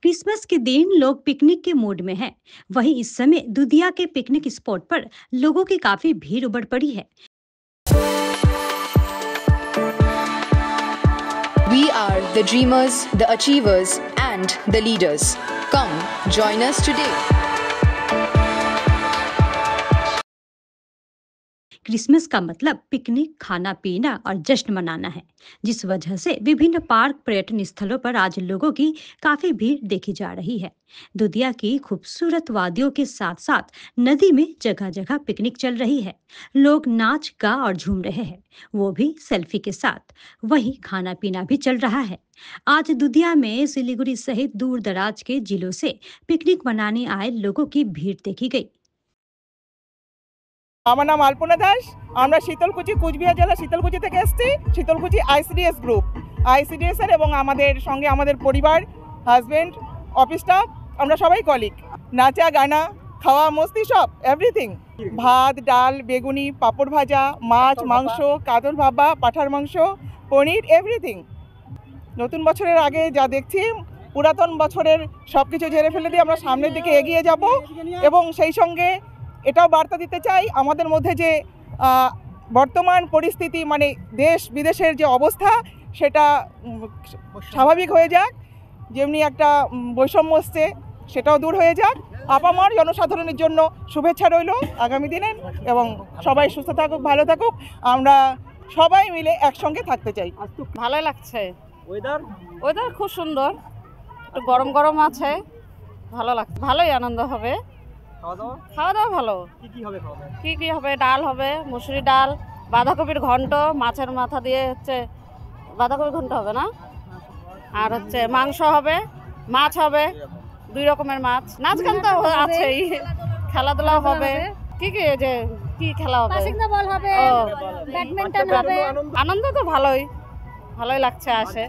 Christmas के दिन लोग पिकनिक के मूड में हैं। वहीं इस समय दुधिया के पिकनिक स्पॉट पर लोगों की काफी भीड़ उमड़ पड़ी है। We are the dreamers, the achievers, and the leaders. Come, join us today. Christmas का मतलब पिकनिक, खाना पीना और जश्न मनाना है, जिस वजह से विभिन्न पार्क, पर्यटन स्थलों पर आज लोगों की काफी भीड़ देखी जा रही है। दुधिया की खूबसूरत वादियों के साथ साथ नदी में जगह जगह पिकनिक चल रही है। लोग नाच गा और झूम रहे हैं, वो भी सेल्फी के साथ। वहीं खाना पीना भी चल रहा है। आज दुधिया में सिलीगुड़ी सहित दूर दराज के जिलों से पिकनिक मनाने आए लोगों की भीड़ देखी गई। আমার নাম আলপনা দাস। আমরা শীতলকুচি, কুচবিহার জেলা শীতলকুচি থেকে এসেছি। শীতলকুচি আইসিডিএস গ্রুপ, আইসিডিএস এর এবং আমাদের সঙ্গে আমাদের পরিবার, হাজবেন্ড, অফিস স্টাফ, আমরা সবাই কলিগ। নাচা গানা, খাওয়া মস্তি সব এভরিথিং। ভাত, ডাল, বেগুনি, পাঁপড় ভাজা, মাছ, মাংস, কাতল ভাপা, পাঁঠার মাংস, পনির, এভরিথিং। নতুন বছরের আগে যা দেখছি, পুরাতন বছরের সব কিছু ঝেড়ে ফেলে দিয়ে আমরা সামনের দিকে এগিয়ে যাব এবং সেই সঙ্গে এটাও বার্তা দিতে চাই আমাদের মধ্যে যে বর্তমান পরিস্থিতি, মানে দেশ বিদেশের যে অবস্থা, সেটা স্বাভাবিক হয়ে যাক। যেমনি একটা বৈষম্য আসছে, সেটাও দূর হয়ে যাক। আপামর জনসাধারণের জন্য শুভেচ্ছা রইল আগামী দিনের, এবং সবাই সুস্থ থাকুক, ভালো থাকুক। আমরা সবাই মিলে একসঙ্গে থাকতে চাই। ভালোই লাগছে। ওয়েদার খুব সুন্দর, একটু গরম গরম আছে, ভালো লাগছে, ভালোই আনন্দ হবে। খাওয়া দাওয়া ভালো। কি কি হবে? ডাল হবে, মুসুরি ডাল, বাঁধাকপির ঘন্ট, মাছের মাথা দিয়ে হচ্ছে বাঁধাকপির ঘন্ট হবে না, আর হচ্ছে মাংস হবে, মাছ হবে, 2 রকমের মাছ, নাচ গান তো আছেই, খেলাধুলাও হবে। কি কি যে কি খেলা হবে? ব্যাডমিন্টন হবে, আনন্দ তো ভালোই লাগছে। আসে